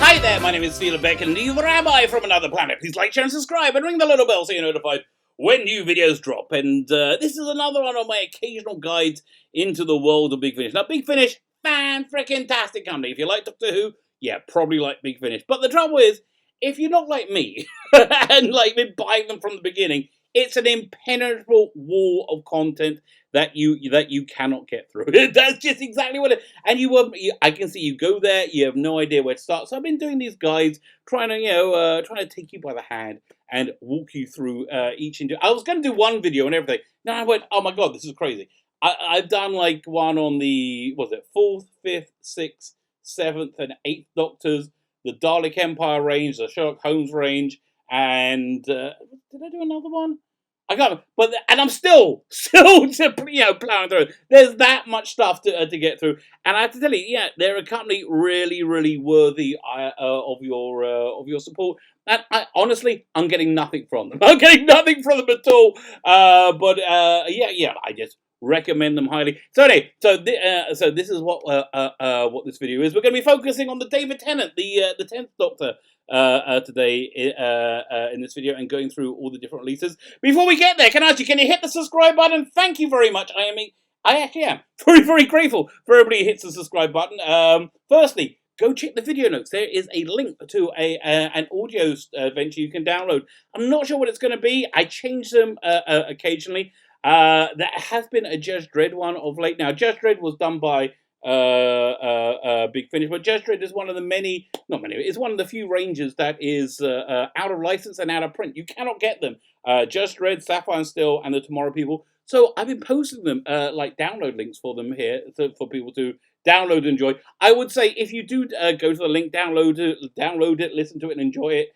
Hi there, my name is Felix Beck and the Rabbi from another planet. Please like, share and subscribe and ring the little bell so you're notified when new videos drop. And this is another one of my occasional guides into the world of Big Finish. Now, Big Finish, fan-frickin-tastic company. If you like Doctor Who, yeah, probably like Big Finish. But the trouble is, if you're not like me and like been buying them from the beginning, it's an impenetrable wall of content that you cannot get through. That's just exactly what it. And I can see you go there. You have no idea where to start. So I've been doing these guides, trying to take you by the hand and walk you through each. I was going to do one video and everything. Then I went, oh my god, this is crazy. I've done like one on the 4th, 5th, 6th, 7th, and 8th Doctors, the Dalek Empire range, the Sherlock Holmes range, and did I do another one? I got, and I'm still plowing through. There's that much stuff to get through, and I have to tell you, yeah, they're a company really, really worthy of your support. And honestly, I'm getting nothing from them. I'm getting nothing from them at all. I just recommend them highly. So anyway, so this is what this video is. We're going to be focusing on the David Tennant, the 10th Doctor. Today in this video and going through all the different releases. Before we get there, can you hit the subscribe button? Thank you very much. I actually am very, very grateful for everybody who hits the subscribe button. Firstly, go check the video notes. There is a link to an audio venture you can download. I'm not sure what it's going to be. I change them occasionally. There has been a Judge Dredd one of late. Now, Judge Dredd was done by Big Finish, but Judge Dredd is one of the it's one of the few ranges that is out of license and out of print. You cannot get them. Judge Dredd, Sapphire and Steel, and the Tomorrow People. So I've been posting them like download links for them here for people to download and enjoy. I would say if you do go to the link, download it, listen to it, and enjoy it.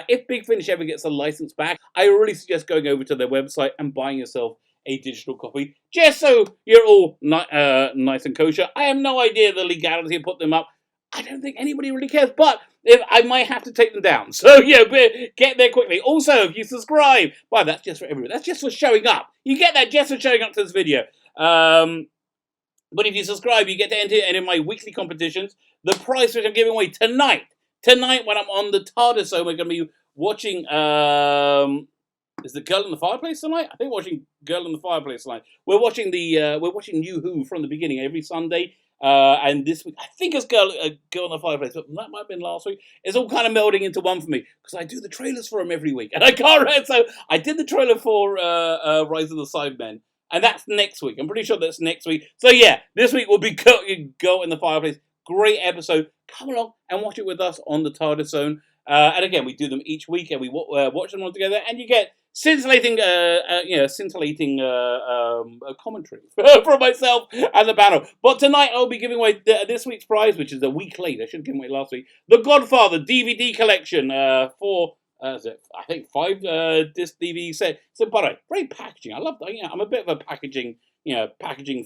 If Big Finish ever gets a license back, I really suggest going over to their website and buying yourself a digital copy, just so you're all nice and kosher. I have no idea the legality of putting them up. I don't think anybody really cares, but I might have to take them down. So yeah, get there quickly. Also, if you subscribe, well, that's just for everybody. That's just for showing up. You get that just for showing up to this video. But if you subscribe, you get to enter any of my weekly competitions. The prize which I'm giving away tonight when I'm on the TARDIS, so we're going to be watching. Is the Girl in the Fireplace tonight? I think we're watching Girl in the Fireplace tonight. We're watching New Who from the beginning every Sunday. And this week, I think it's Girl in the Fireplace, but that might have been last week. It's all kind of melding into one for me because I do the trailers for them every week, and I can't remember. So I did the trailer for Rise of the Cybermen, and that's next week. I'm pretty sure that's next week. So yeah, this week will be Girl in the Fireplace. Great episode. Come along and watch it with us on the TARDIS Zone. And again, we do them each week, and we watch them all together, and you get scintillating commentary from myself and the panel. But tonight I'll be giving away this week's prize, which is a week late. I should have given away last week. The Godfather DVD Collection for I think 5 disc DVD set. So, by the way, great packaging. I love that. I'm a bit of a packaging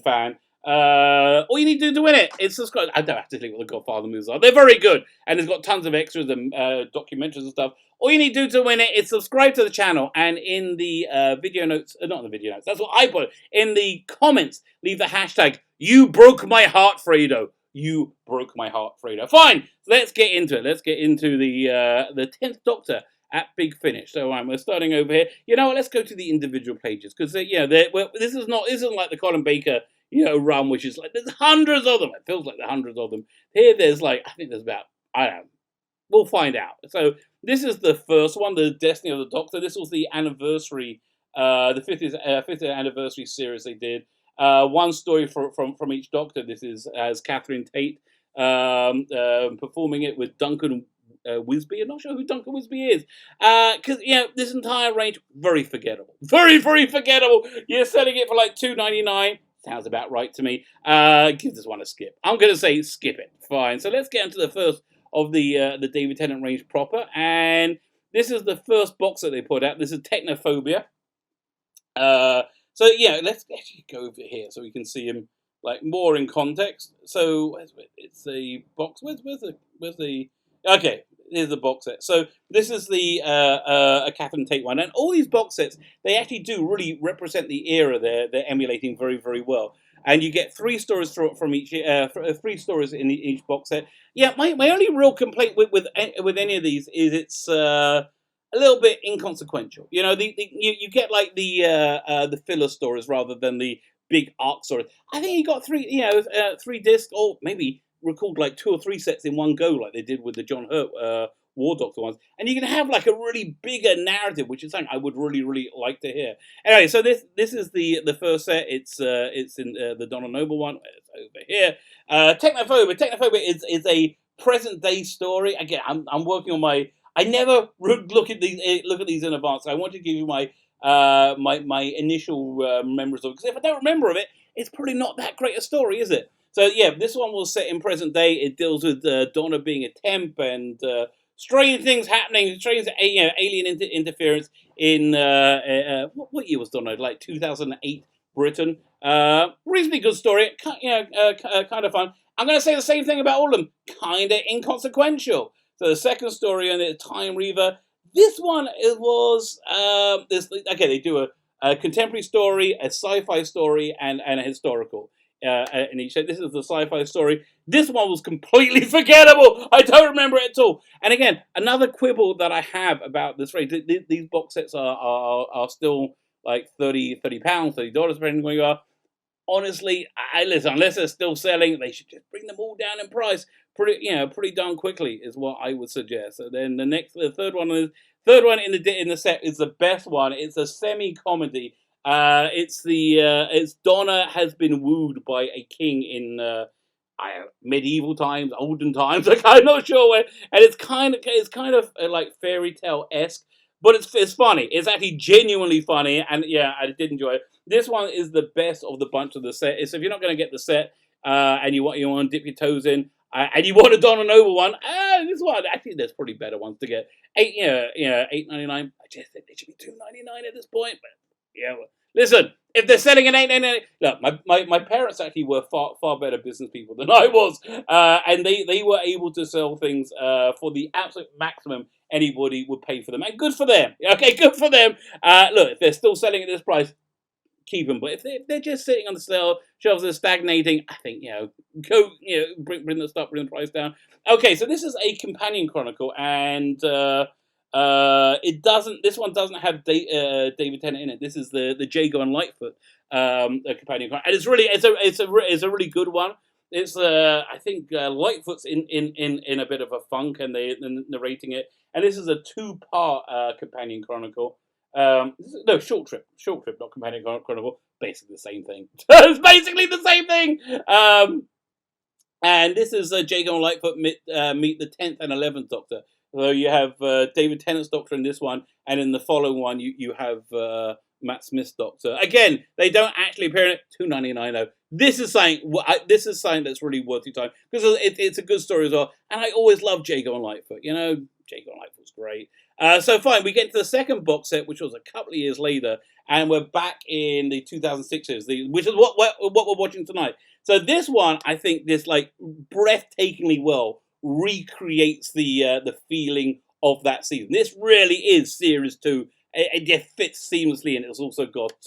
fan. All you need to do to win it is subscribe. I don't have to think what the Godfather movies are. They're very good, and it's got tons of extras and documentaries and stuff. All you need to do to win it is subscribe to the channel, and in the video notes, not in the video notes, that's what I put. In the comments, leave the hashtag "You broke my heart, Fredo." You broke my heart, Fredo. Fine, so let's get into it. Let's get into the 10th Doctor at Big Finish. So we're starting over here. You know what? Let's go to the individual pages because this isn't like the Colin Baker run, which is like there's hundreds of them. It feels like there are hundreds of them. Here, there's I think there's about, I don't know. We'll find out. So this is the first one, the Destiny of the Doctor. This was the anniversary, the 50th anniversary series they did. One story from each Doctor. This is as Catherine Tate performing it with Duncan Wisby. I'm not sure who Duncan Wisby is. Because, this entire range, very forgettable. Very, very forgettable. You're selling it for like $2.99. Sounds about right to me. Give this one a skip. I'm going to say skip it. Fine. So let's get into the first of the David Tennant range proper. And this is the first box that they put out. This is Technophobia. So yeah, let's actually go over here so we can see him like more in context. So it's the box. Where's the okay? Here's the box set. So this is the a Catherine Tate one, and all these box sets, they actually do really represent the era they're emulating very, very well. and you get 3 stories from each, 3 stories in each box set. Yeah, my only real complaint with any of these is it's a little bit inconsequential. You know, you get like the filler stories rather than the big arc stories. I think you got 3 discs, or maybe recalled like 2 or 3 sets in one go, like they did with the John Hurt War Doctor ones, and you can have like a really bigger narrative, which is something I would really like to hear. Anyway, so this is the first set. It's in the Donna Noble one. It's over here. Technophobia. Technophobia is a present day story. Again, I'm working on my. I never look at these in advance. I want to give you my my initial memories of it, because if I don't remember of it, it's probably not that great a story, is it? So yeah, this one was set in present day. It deals with Donna being a temp and strange things happening, strange alien interference in what year was Donna? Like 2008 Britain. Reasonably good story, kind of fun. I'm going to say the same thing about all of them. Kind of inconsequential. So the second story on the Time Reaver. This one was okay. They do a contemporary story, a sci-fi story, and a historical. And each. This is the sci-fi story. This one was completely forgettable. I don't remember it at all. And again, another quibble that I have about this race. These box sets are still like £30, $30, depending on where you are. Honestly, listen, unless they're still selling, they should just bring them all down in price pretty darn quickly, is what I would suggest. So then the third one in the set is the best one. It's a semi-comedy. It's Donna has been wooed by a king in medieval times, olden times. I'm not sure where, and it's kind of like fairy tale esque. But it's funny. It's actually genuinely funny, and yeah, I did enjoy it. This one is the best of the bunch of the set. So if you're not going to get the set, and you want to dip your toes in, and you want a Donna Noble one, this one actually there's probably better ones to get. $8.99. I just think they should be $2.99 at this point. But yeah, well, listen, if they're selling an $8.99, look, my parents actually were far better business people than I was, and they were able to sell things for the absolute maximum anybody would pay for them, and good for them. Okay, good for them. Look, if they're still selling at this price, keep them. But if they're just sitting on the shelves, they're stagnating, I think go bring the price down. Okay, so this is a companion chronicle, and this one doesn't have David Tennant in it. This is the Jago and Lightfoot a companion chronicle, and it's a really good one. It's I think Lightfoot's in a bit of a funk, and they're narrating it. And this is a 2-part companion chronicle. Short trip, not companion chronicle. Basically the same thing. It's basically the same thing. And this is Jago and Lightfoot meet the 10th and 11th Doctor. So you have David Tennant's Doctor in this one, and in the following one you have Matt Smith's Doctor. Again, they don't actually appear in it. $2.99 though. This is something that's really worth your time, because it's a good story as well. And I always love Jago and Lightfoot. Jago and Lightfoot's great. So fine, we get into the second box set, which was a couple of years later, and we're back in the 2006s, which is what we're watching tonight. So this one, I think, this like breathtakingly well recreates the feeling of that season. This really is series 2. It just fits seamlessly, and it's also got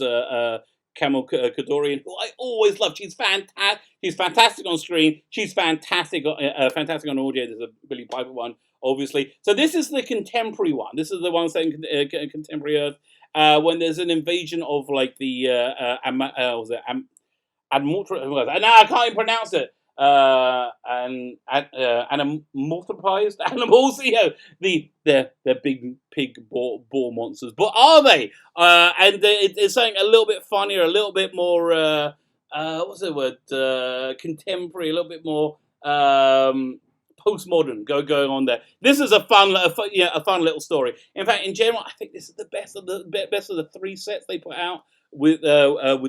Camille Kadorian, who I always love. She's fantastic. She's fantastic on screen. She's fantastic on audio. There's a Billy Piper one, obviously. So this is the contemporary one. This is the one saying contemporary Earth, when there's an invasion of like the now I can't even pronounce it. Multiplied animals, they're big pig ball monsters, but are they? And it's something a little bit funnier, a little bit more what's the word? Contemporary, a little bit more postmodern going on there. This is a fun little story. In fact, in general, I think this is the best of the 3 sets they put out with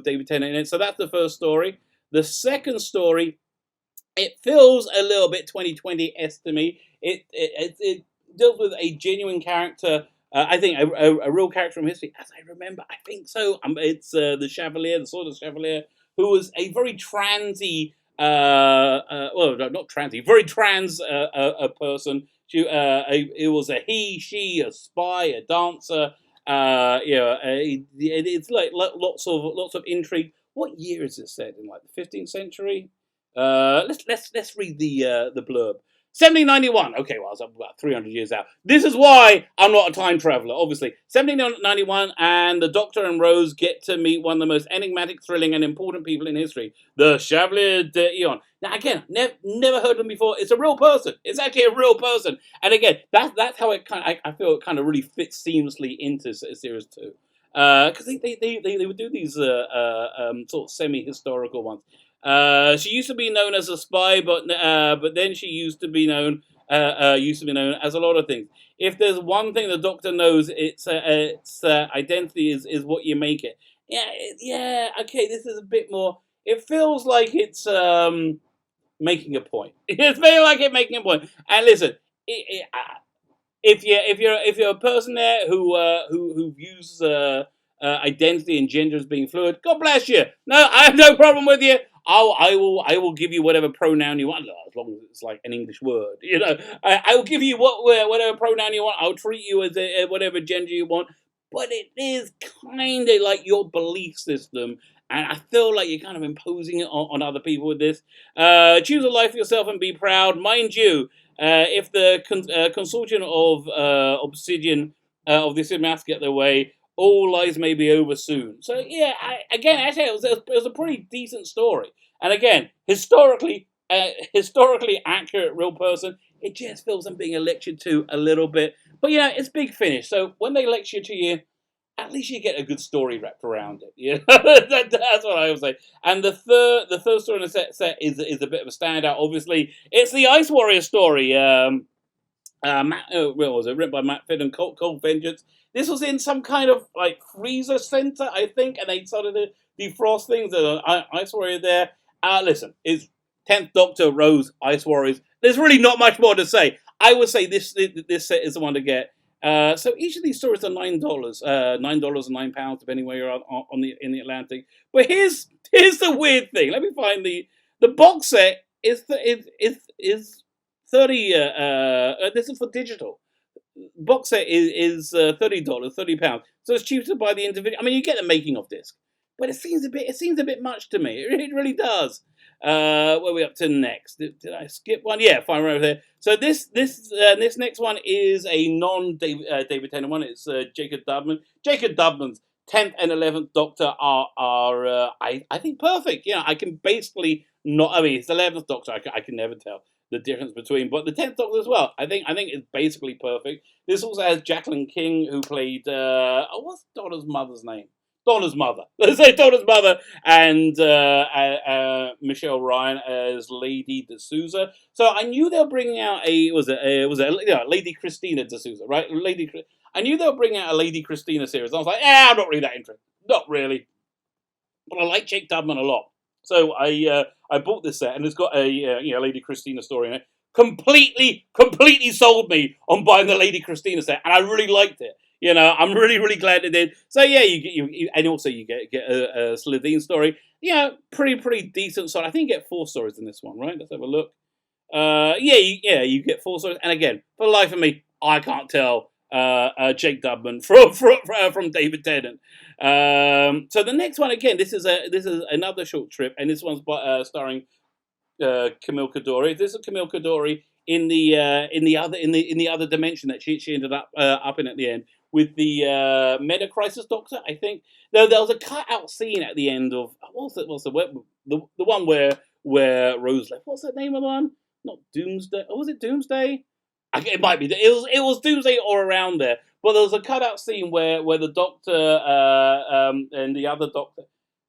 David Tennant in it. So that's the first story. The second story, it feels a little bit 2020-esque to me. It deals with a genuine character. I think a real character from history, as I remember. I think so. It's the Chevalier, the Sword of Cavalier, who was a very transy, not transy, very trans person. It was a he, she, a spy, a dancer. It's like lots of intrigue. What year is it set in? Like the 15th century? Let's read the blurb. 1791. Okay, well, I was about 300 years out. This is why I'm not a time traveler, obviously. 1791, and the Doctor and Rose get to meet one of the most enigmatic, thrilling, and important people in history, the Chablis d'Eon. Now, again, never heard of them before. It's a real person. It's actually a real person. And again, that's how it kind of, I feel it kind of really fits seamlessly into series 2. Because they would do these sort of semi-historical ones. She used to be known as a spy, but then she used to be known as a lot of things. If there's one thing the Doctor knows, it's identity is what you make it. Yeah. Okay, this is a bit more. It feels like it's making a point. It feels like it's making a point. And listen, if you're a person there who views identity and gender as being fluid, God bless you. No, I have no problem with you. I will give you whatever pronoun you want, as long as it's like an English word. I will give you whatever pronoun you want. I'll treat you as whatever gender you want. But it is kind of like your belief system, and I feel like you're kind of imposing it on other people with this. Choose a life for yourself and be proud, mind you. If the consortium of Obsidian of this mass get their way, all lies may be over soon. So yeah, actually, it was a pretty decent story. And again, historically accurate, real person. It just feels I'm being lectured to a little bit. But it's Big Finish. So when they lecture to you, at least you get a good story wrapped around it. That's what I would say. And the third story in the set is a bit of a standout. Obviously, it's the Ice Warrior story. Where was it? Written by Matt Finn and Cold Vengeance. This was in some kind of like freezer center, I think, and they started to defrost things. There's an Ice Warrior there. Listen, it's 10th Doctor, Rose, Ice Warriors. There's really not much more to say. I would say this set is the one to get. So each of these stories are $9, $9 and £9, depending where you're in the Atlantic. But here's the weird thing. Let me find the box set is 30. This is for digital. Box set is $30, £30. So it's cheaper to buy the individual. I mean, you get the making of disc, but it seems a bit much to me. It really does. Where are we up to next? Did I skip one? Yeah, fine, right over there. So this next one is a non-David Tennant one. It's Jacob Dubman. Jacob Dubman's 10th and 11th Doctor are I think perfect. I can basically not. I mean, it's the 11th Doctor. I can never tell the difference between, but the 10th Doctor as well. I think it's basically perfect. This also has Jacqueline King, who played what's Donna's mother's name? Donna's mother. Let's say Donna's mother, and Michelle Ryan as Lady D'Souza. So I knew they were bringing out Lady Christina D'Souza, right? I knew they were bringing out a Lady Christina series. I was like, I'm not really that interested. Not really. But I like Jake Dubman a lot. So I bought this set, and it's got a Lady Christina story in it. Completely sold me on buying the Lady Christina set, and I really liked it. I'm really glad it did. So yeah, you and also you get a Slitheen story. Pretty decent. So I think you get 4 stories in this one, right? Let's have a look. You get 4 stories, and again, for the life of me, I can't tell Jake Dubman from David Tennant. So the next one, again, this is another short trip, and this one's starring Camille Coduri. This is Camille Coduri in the other dimension that she ended up in at the end with the Meta Crisis Doctor. I think there was a cut out scene at the end of the one where Rose left. What's the name of the one? Not Doomsday. Or was it Doomsday? It might be. It was Doomsday or around there. But there was a cutout scene where the Doctor and the other Doctor.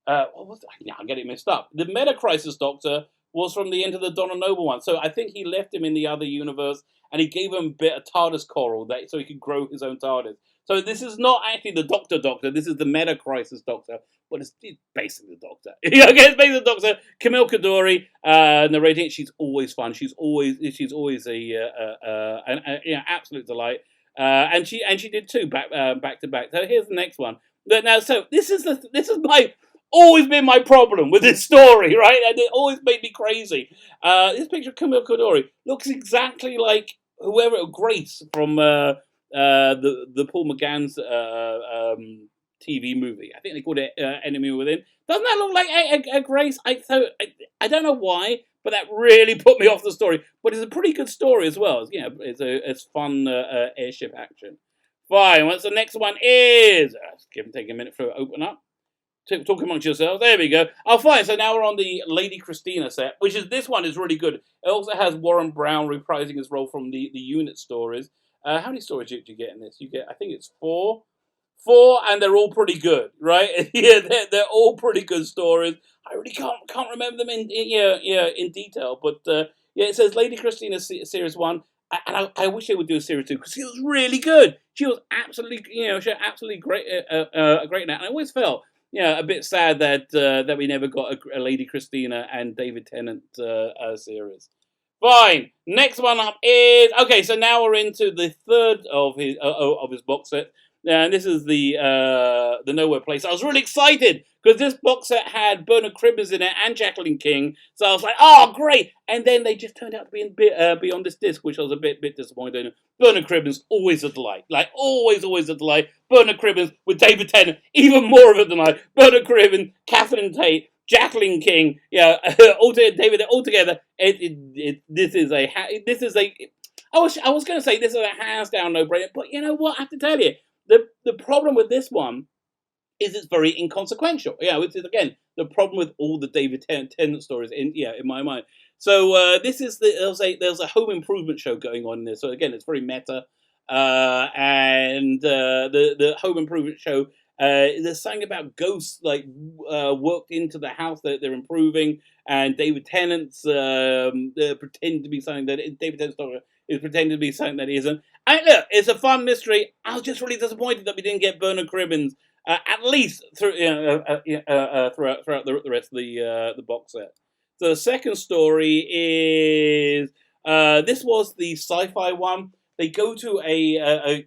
What was it? Yeah, I get it mixed up. The Meta Crisis Doctor was from the end of the Donna Noble one. So I think he left him in the other universe, and he gave him a bit of TARDIS coral so he could grow his own TARDIS. So this is not actually the Doctor. This is the Meta Crisis Doctor, but it's basically the Doctor. Okay, it's basically the Doctor. Camille Coduri narrating. She's always fun. She's always an absolute delight. And she did 2 back to back. So here's the next one. Now, so this is always been my problem with this story, right? And it always made me crazy. This picture of Camille Coduri looks exactly like Grace from the Paul McGann's TV movie. I think they called it Enemy Within. Doesn't that look like a Grace? I don't know why, but that really put me off the story. But it's a pretty good story as well. It's fun airship action. Fine. What's the next one is? Give and take a minute for it to open up. Talk amongst yourselves. There we go. Oh, fine. So now we're on the Lady Christina set, this one is really good. It also has Warren Brown reprising his role from the unit stories. How many stories do you get in this? You get, I think it's 4. 4, and they're all pretty good, right? Yeah, they're all pretty good stories. I really can't remember them in detail, but it says Lady Christina series 1. And I wish they would do a series 2 because she was really good. She was absolutely, great, great in that. And I always felt, a bit sad that we never got a Lady Christina and David Tennant series. Fine. Next one up is so now we're into the third of his box set. And this is the Nowhere Place. I was really excited because this box set had Bernard Cribbins in it and Jacqueline King. So I was like, oh, great. And then they just turned out to be beyond this disc, which I was a bit disappointed in. Bernard Cribbins, always a delight. Like, always a delight. Bernard Cribbins with David Tennant, even more of a delight. Bernard Cribbins, Catherine Tate, Jacqueline King, David, all together. This is a I was going to say this is a hands down no-brainer, but you know what? I have to tell you, the problem with this one is it's very inconsequential. Which is again the problem with all the David Tennant stories in my mind. So this is there's a home improvement show going on in this. So again, it's very meta, and the home improvement show. There's something about ghosts worked into the house that they're improving, and David Tennant's pretending to be something that David Tennant's story is pretending to be something that he isn't. And look, it's a fun mystery. I was just really disappointed that we didn't get Bernard Cribbins at least throughout the rest of the box set. So the second story is this was the sci-fi one. They go to a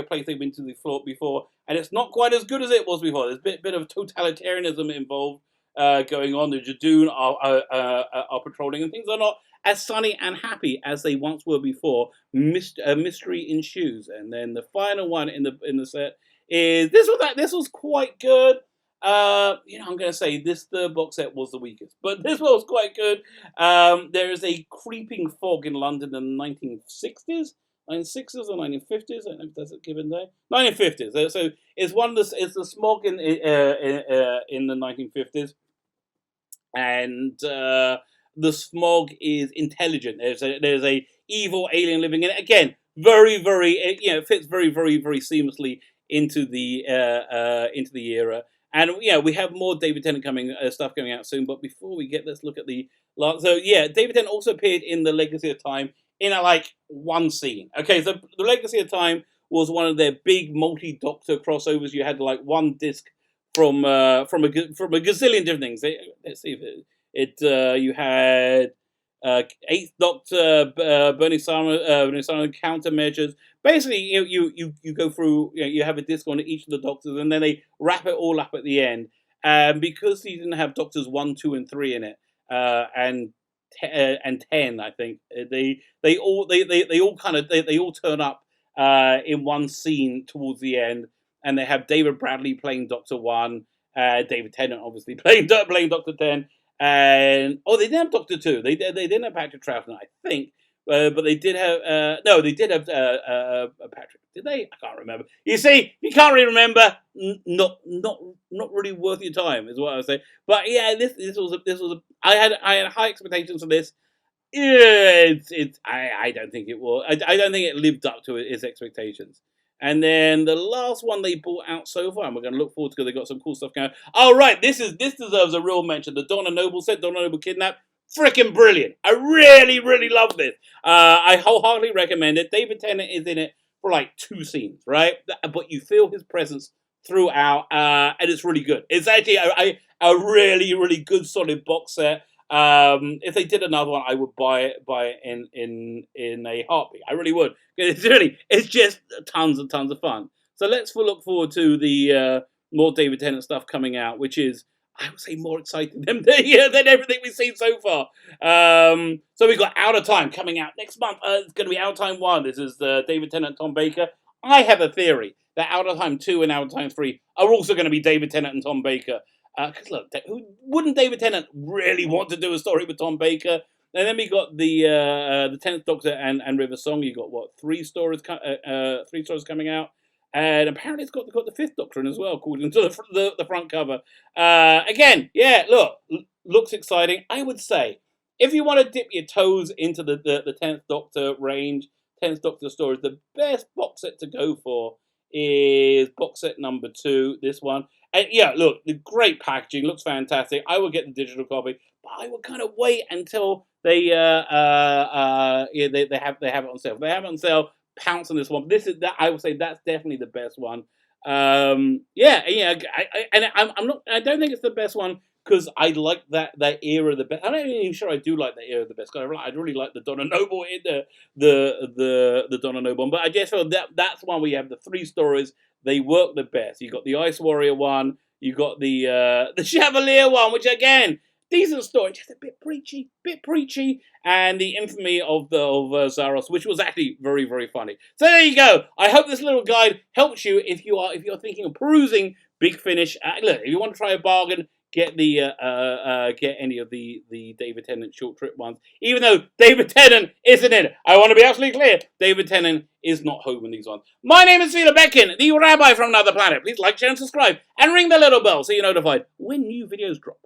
place they've been to before, and it's not quite as good as it was before. There's a bit of totalitarianism involved going on. The Jadoon are patrolling, and things are not as sunny and happy as they once were before. Mystery ensues, and then the final one in the set is this was quite good. I'm going to say the box set was the weakest, but this one was quite good. There is a creeping fog in London in the 1960s. 1960s or 1950s? I don't know if that's a given day. 1950s. So it's it's the smog in the 1950s, and the smog is intelligent. There's a evil alien living in it. Again, very it fits very seamlessly into the era. And we have more David Tennant stuff coming out soon. But before we let's look at the last. So David Tennant also appeared in The Legacy of Time in one scene. Okay, so The Legacy of Time was one of their big multi-Doctor crossovers. You had one disc from a gazillion different things. Let's see if you had Eighth Doctor, Bernie Simon countermeasures. Basically, you go through. You have a disc on each of the Doctors, and then they wrap it all up at the end. Because he didn't have Doctors 1, 2, and 3 in it, and 10, I think they all turn up in one scene towards the end, and they have David Bradley playing Doctor 1, David Tennant obviously playing Doctor 10, and they didn't have Doctor 2. They didn't have Patrick Troughton, I think, but they did have they did have Patrick. Did they? I can't remember. You see, you can't really remember. Not really worth your time, is what I would say. But this was I had high expectations for this. I don't think it will. I don't think it lived up to its expectations. And then the last one they brought out so far, and we're going to look forward to because they got some cool stuff going on. Oh, right, this deserves a real mention. The Donna Noble set, Donna Noble Kidnapped. Freaking brilliant. I really love this. I wholeheartedly recommend it. David Tennant is in it for 2 scenes, right? But you feel his presence throughout, and it's really good. It's actually a really good solid box set. If they did another one, I would buy it in a heartbeat. I really would. It's just tons and tons of fun. So let's look forward to the more David Tennant stuff coming out, which is, I would say, more exciting than everything we've seen so far. So we've got Out of Time coming out next month. It's going to be Out of Time 1. This is David Tennant, Tom Baker. I have a theory that Out of Time 2 and Out of Time 3 are also going to be David Tennant and Tom Baker. Because look, wouldn't David Tennant really want to do a story with Tom Baker? And then we got the 10th Doctor and River Song. You got what, three stories coming out, and apparently it's got the 5th Doctor in as well, according to the front cover. Again, yeah, looks exciting. I would say if you want to dip your toes into the 10th Doctor range, 10th Doctor stories, the best box set to go for is box set number 2. This one. And yeah, look, the great packaging looks fantastic. I will get the digital copy, but I will kind of wait until they have it on sale. If they have it on sale, pounce on this one. This is that I would say that's definitely the best one. I'm not. I don't think it's the best one because I like that era the best. I'm not even sure I do like that era the best. I really like the Donna Noble in the Donna Noble one, but I just feel that's one where you have the 3 stories. They work the best. You got the Ice Warrior one. You got the Chavalier one, which again, decent story, just a bit preachy, and the infamy of Zaros, which was actually very, very funny. So there you go. I hope this little guide helps you if you're thinking of perusing Big Finish. Look, if you want to try a bargain, get any of the David Tennant short trip ones. Even though David Tennant isn't in it, I want to be absolutely clear. David Tennant is not home in these ones. My name is Philo Beckin, the Rabbi from another planet. Please like, share, and subscribe, and ring the little bell so you're notified when new videos drop.